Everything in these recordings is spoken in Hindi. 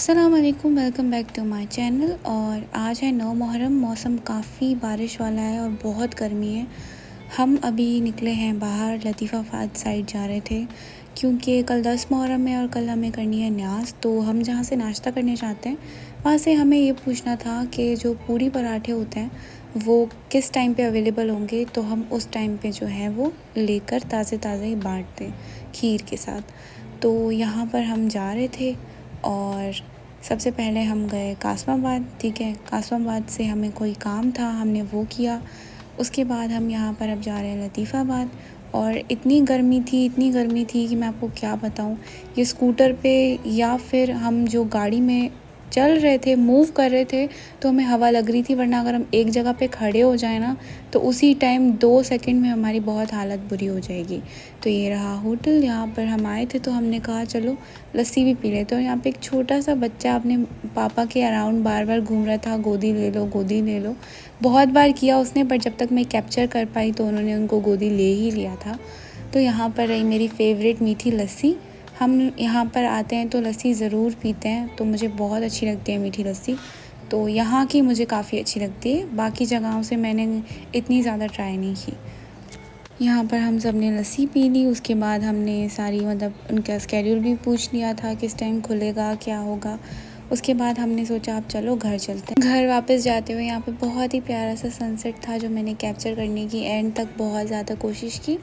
अस्सलाम वालेकुम, welcome back to my channel. और आज है 9 मुहर्रम। मौसम काफ़ी बारिश वाला है और बहुत गर्मी है। हम अभी निकले हैं बाहर, लतीफ़ाबाद साइड जा रहे थे क्योंकि कल 10 मुहर्रम है और कल हमें करनी है न्याज़। तो हम जहाँ से नाश्ता करने जाते हैं वहाँ से हमें ये पूछना था कि जो पूरी पराठे होते हैं वो किस टाइम पे अवेलेबल होंगे, तो हम उस टाइम पे जो है वो लेकर ताज़े ताज़े ही बाँट दें खीर के साथ। तो यहाँ पर हम जा रहे थे और सबसे पहले हम गए कासमाबाद। ठीक है, कासमाबाद से हमें कोई काम था, हमने वो किया। उसके बाद हम यहाँ पर अब जा रहे हैं लतीफ़ाबाद। और इतनी गर्मी थी कि मैं आपको क्या बताऊँ। ये स्कूटर पे या फिर हम जो गाड़ी में चल रहे थे, मूव कर रहे थे, तो हमें हवा लग रही थी, वरना अगर हम एक जगह पे खड़े हो जाए ना तो उसी टाइम 2 सेकंड में हमारी बहुत हालत बुरी हो जाएगी। तो ये रहा होटल, यहाँ पर हम आए थे तो हमने कहा चलो लस्सी भी पी लेते। और यहाँ पे एक छोटा सा बच्चा अपने पापा के अराउंड बार बार घूम रहा था, गोदी ले लो गोदी ले लो। बहुत बार किया उसने, पर जब तक मैं कैप्चर कर पाई तो उन्होंने उनको गोदी ले ही लिया था। तो यहाँ पर रही मेरी फेवरेट मीठी लस्सी। हम यहाँ पर आते हैं तो लस्सी ज़रूर पीते हैं, तो मुझे बहुत अच्छी लगती है मीठी लस्सी। तो यहाँ की मुझे काफ़ी अच्छी लगती है, बाकी जगहों से मैंने इतनी ज़्यादा ट्राई नहीं की। यहाँ पर हम सब ने लस्सी पी ली। उसके बाद हमने सारी उनका स्केड्यूल भी पूछ लिया था, किस टाइम खुलेगा क्या होगा। उसके बाद हमने सोचा अब चलो घर चलते हैं। घर वापस जाते हुए यहाँ पे बहुत ही प्यारा सा सनसेट था जो मैंने कैप्चर करने की एंड तक बहुत ज़्यादा कोशिश की।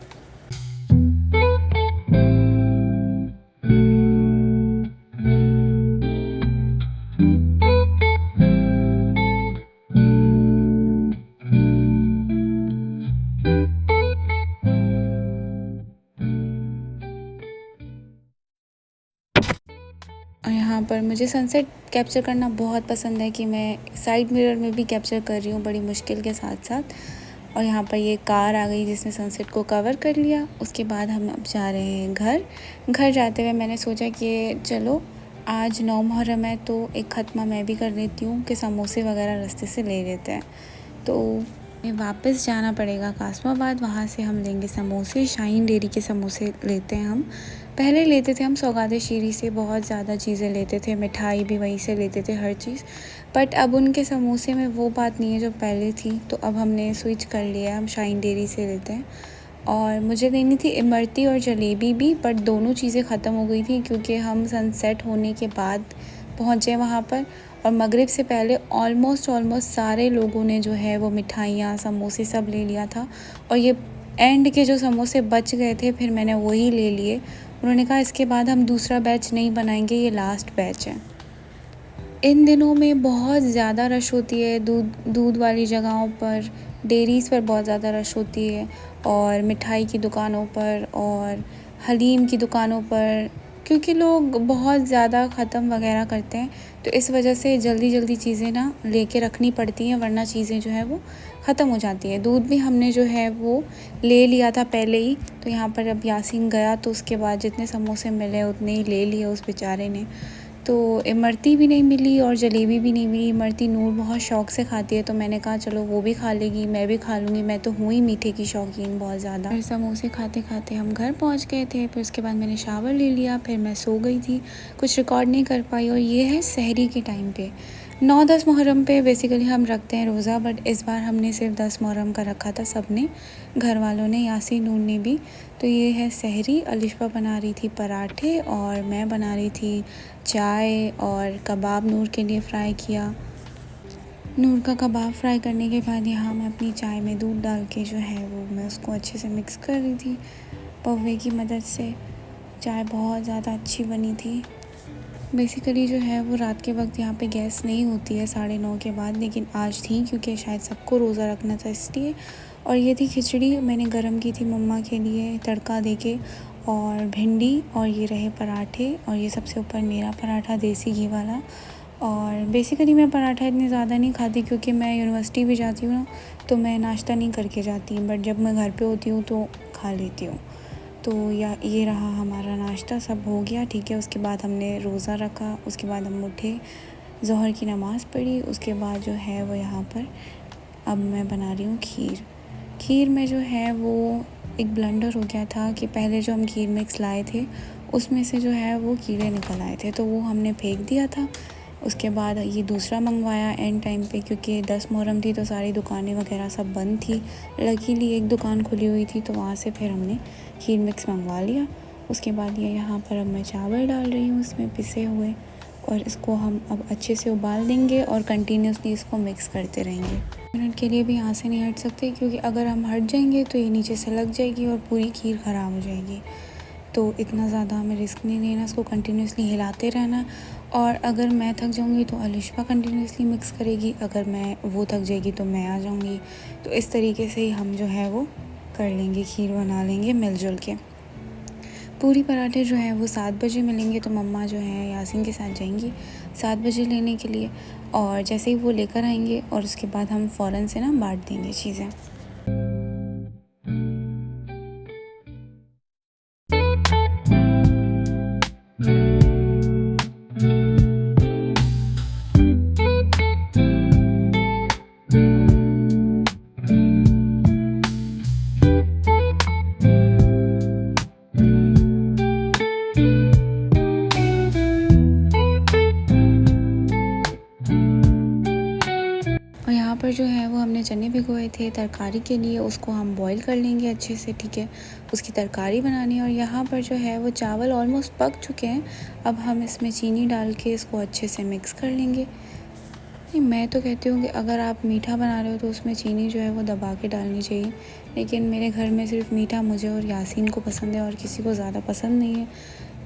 और यहाँ पर मुझे सनसेट कैप्चर करना बहुत पसंद है कि मैं साइड मिरर में भी कैप्चर कर रही हूँ बड़ी मुश्किल के साथ साथ। और यहाँ पर ये कार आ गई जिसने सनसेट को कवर कर लिया। उसके बाद हम अब जा रहे हैं घर जाते हुए मैंने सोचा कि चलो आज 9 मुहर्रम है तो एक ख़त्मा मैं भी कर लेती हूँ कि समोसे वगैरह रास्ते से ले लेते हैं। तो वापस जाना पड़ेगा कासमाबाद, वहाँ से हम लेंगे समोसे। शाहीन डेयरी के समोसे लेते हैं हम। पहले लेते थे हम सौगाते शीरी से, बहुत ज़्यादा चीज़ें लेते थे, मिठाई भी वहीं से लेते थे, हर चीज़। बट अब उनके समोसे में वो बात नहीं है जो पहले थी, तो अब हमने स्विच कर लिया, हम शाहीन डेयरी से लेते हैं। और मुझे लेनी थी इमरती और जलेबी भी, बट दोनों चीज़ें ख़त्म हो गई थी क्योंकि हम सनसेट होने के बाद पहुँचे वहाँ पर। और मगरिब से पहले ऑलमोस्ट सारे लोगों ने जो है वो मिठाइयाँ समोसे सब ले लिया था। और ये एंड के जो समोसे बच गए थे फिर मैंने वही ले लिए। उन्होंने कहा इसके बाद हम दूसरा बैच नहीं बनाएंगे, ये लास्ट बैच है। इन दिनों में बहुत ज़्यादा रश होती है दूध वाली जगहों पर, डेयरीज़ पर बहुत ज़्यादा रश होती है, और मिठाई की दुकानों पर और हलीम की दुकानों पर, क्योंकि लोग बहुत ज़्यादा ख़त्म वगैरह करते हैं। तो इस वजह से जल्दी चीज़ें ना लेके रखनी पड़ती हैं, वरना चीज़ें जो है वो ख़त्म हो जाती हैं। दूध भी हमने जो है वो ले लिया था पहले ही। तो यहाँ पर अब यासीन गया तो उसके बाद जितने समोसे मिले उतने ही ले लिए उस बेचारे ने। तो इमरती भी नहीं मिली और जलेबी भी नहीं मिली। इमरती नूर बहुत शौक़ से खाती है, तो मैंने कहा चलो वो भी खा लेगी, मैं भी खा लूँगी, मैं तो हूँ ही मीठे की शौकीन बहुत ज़्यादा। फिर समोसे खाते खाते हम घर पहुँच गए थे। फिर उसके बाद मैंने शावर ले लिया, फिर मैं सो गई थी, कुछ रिकॉर्ड नहीं कर पाई। और ये है सहरी के टाइम पे 9-10 मुहर्रम पे बेसिकली हम रखते हैं रोज़ा, बट इस बार हमने सिर्फ 10 मुहर्रम का रखा था, सब ने, घर वालों ने, यासीन नूर ने भी। तो ये है सहरी। अलिशा बना रही थी पराठे और मैं बना रही थी चाय और कबाब नूर के लिए फ़्राई किया। नूर का कबाब फ्राई करने के बाद यहाँ मैं अपनी चाय में दूध डाल के जो है वो मैं उसको अच्छे से मिक्स कर रही थी पौवे की मदद से। चाय बहुत ज़्यादा अच्छी बनी थी। बेसिकली जो है वो रात के वक्त यहाँ पे गैस नहीं होती है 9:30 के बाद, लेकिन आज थी क्योंकि शायद सबको रोज़ा रखना था इसलिए। और ये थी खिचड़ी मैंने गरम की थी मम्मा के लिए तड़का देके, और भिंडी, और ये रहे पराठे, और ये सबसे ऊपर मेरा पराठा देसी घी वाला। और बेसिकली मैं पराठा इतने ज़्यादा नहीं खाती क्योंकि मैं यूनिवर्सिटी भी जाती हूँ ना, तो मैं नाश्ता नहीं करके जाती, बट जब मैं घर पे होती हूँ तो खा लेती हूँ। तो ये रहा हमारा नाश्ता, सब हो गया ठीक है। उसके बाद हमने रोज़ा रखा, उसके बाद हम उठे, ज़ोहर की नमाज़ पढ़ी। उसके बाद जो है वो यहाँ पर अब मैं बना रही हूँ खीर में जो है वो एक ब्लंडर हो गया था कि पहले जो हम खीर मिक्स लाए थे उसमें से जो है वो कीड़े निकल आए थे, तो वो हमने फेंक दिया था। उसके बाद ये दूसरा मंगवाया एंड टाइम पे, क्योंकि 10 मुहर्रम थी तो सारी दुकानें वगैरह सब बंद थी। लकीली एक दुकान खुली हुई थी तो वहाँ से फिर हमने खीर मिक्स मंगवा लिया। उसके बाद ये यहाँ पर अब मैं चावल डाल रही हूँ इसमें पिसे हुए, और इसको हम अब अच्छे से उबाल देंगे और कंटिन्यूसली इसको मिक्स करते रहेंगे। मिनट के लिए भी यहाँ से नहीं हट सकते, क्योंकि अगर हम हट जाएंगे तो ये नीचे से लग जाएगी और पूरी खीर ख़राब हो जाएगी। तो इतना ज़्यादा हमें रिस्क नहीं लेना, इसको कंटिन्यूसली हिलाते रहना। और अगर मैं थक जाऊंगी तो अलिशा कंटिन्यूसली मिक्स करेगी, अगर वो थक जाएगी तो मैं आ जाऊंगी। तो इस तरीके से ही हम जो है वो कर लेंगे, खीर बना लेंगे मिलजुल के। पूरी पराठे जो है वो 7 बजे मिलेंगे, तो मम्मा जो है यासीन के साथ जाएंगी 7 बजे लेने के लिए, और जैसे ही वो लेकर आएंगे और उसके बाद हम फ़ौरन से ना बांट देंगे चीज़ें। और यहाँ पर जो है वो हमने चने भिगोए थे तरकारी के लिए, उसको हम बॉईल कर लेंगे अच्छे से, ठीक है। उसकी तरकारी बनानी है। और यहाँ पर जो है वो चावल ऑलमोस्ट पक चुके हैं। अब हम इसमें चीनी डाल के इसको अच्छे से मिक्स कर लेंगे। नहीं, मैं तो कहती हूँ कि अगर आप मीठा बना रहे हो तो उसमें चीनी जो है वो दबा के डालनी चाहिए, लेकिन मेरे घर में सिर्फ मीठा मुझे और यासीन को पसंद है और किसी को ज़्यादा पसंद नहीं है,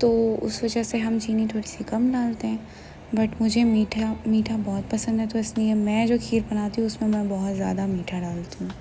तो उस वजह से हम चीनी थोड़ी सी कम डालते हैं। बट मुझे मीठा मीठा बहुत पसंद है, तो इसलिए मैं जो खीर बनाती हूँ उसमें मैं बहुत ज़्यादा मीठा डालती हूँ।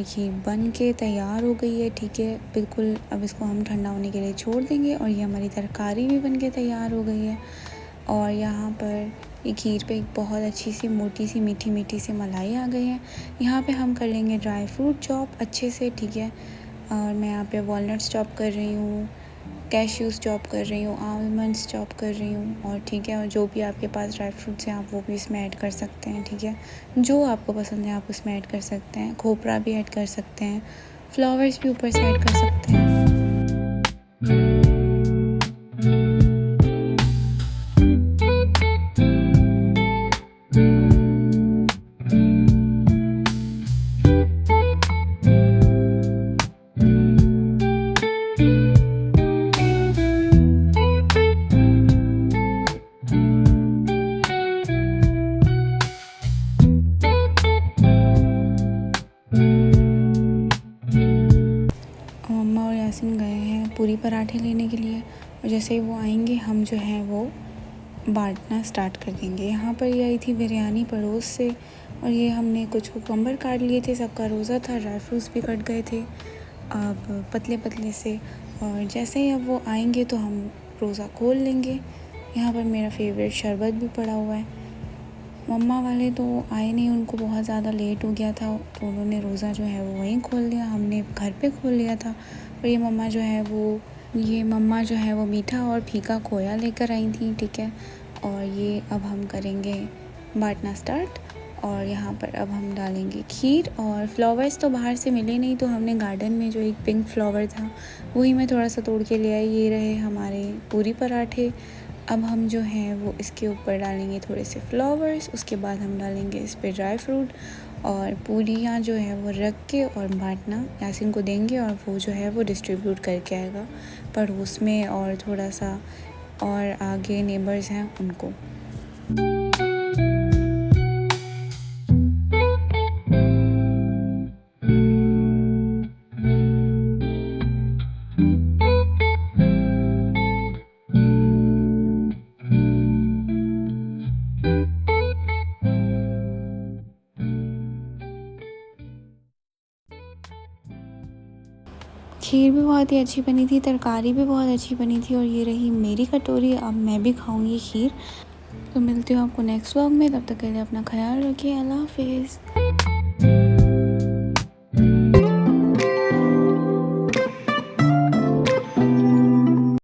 खीर बन के तैयार हो गई है, ठीक है बिल्कुल। अब इसको हम ठंडा होने के लिए छोड़ देंगे, और ये हमारी तरकारी भी बन के तैयार हो गई है। और यहाँ पर ये खीर पे एक बहुत अच्छी सी मोटी सी मीठी मीठी सी मलाई आ गई है। यहाँ पे हम कर लेंगे ड्राई फ्रूट चॉप अच्छे से, ठीक है। और मैं यहाँ पे वॉलनट्स चॉप कर रही हूँ, कैश्यूज़ चॉप कर रही हूँ, आलमंड्स चॉप कर रही हूँ, और ठीक है, और जो भी आपके पास ड्राई फ्रूट्स हैं आप वो भी इसमें ऐड कर सकते हैं, ठीक है। जो आपको पसंद है आप उसमें ऐड कर सकते हैं, खोपरा भी ऐड कर सकते हैं, फ्लावर्स भी ऊपर से ऐड कर सकते हैं। मम्मा और यासीन गए हैं पूरी पराठे लेने के लिए, और जैसे ही वो आएंगे हम जो है वो बांटना स्टार्ट कर देंगे। यहाँ पर ये आई थी बिरयानी पड़ोस से, और ये हमने कुछ कुकम्बर काट लिए थे, सबका रोज़ा था, ड्राई फ्रूट्स भी कट गए थे अब पतले पतले से। और जैसे ही अब वो आएंगे तो हम रोज़ा खोल लेंगे। यहाँ पर मेरा फेवरेट शरबत भी पड़ा हुआ है। मम्मा वाले तो आए नहीं, उनको बहुत ज़्यादा लेट हो गया था, तो उन्होंने रोज़ा जो है वो वहीं खोल लिया, हमने घर पे खोल लिया था। और ये मम्मा जो है वो मीठा और फीका खोया लेकर आई थी, ठीक है। और ये अब हम करेंगे बांटना स्टार्ट। और यहाँ पर अब हम डालेंगे खीर, और फ्लावर्स तो बाहर से मिले नहीं, तो हमने गार्डन में जो एक पिंक फ्लावर था वही मैं थोड़ा सा तोड़ के ले आई। ये रहे हमारे पूरी पराठे। अब हम जो हैं वो इसके ऊपर डालेंगे थोड़े से फ्लावर्स, उसके बाद हम डालेंगे इस पर ड्राई फ्रूट, और पूरियाँ जो है वो रख के और बांटना यासीन को देंगे, और वो जो है वो डिस्ट्रीब्यूट करके आएगा पड़ोस में और थोड़ा सा और आगे नेबर्स हैं उनको। खीर भी बहुत ही अच्छी बनी थी, तरकारी भी बहुत अच्छी बनी थी, और ये रही मेरी कटोरी। अब मैं भी खाऊंगी खीर। तो मिलती हूँ आपको नेक्स्ट व्लॉग में, तब तक के लिए अपना ख्याल रखिए। अल्लाह हाफिज़।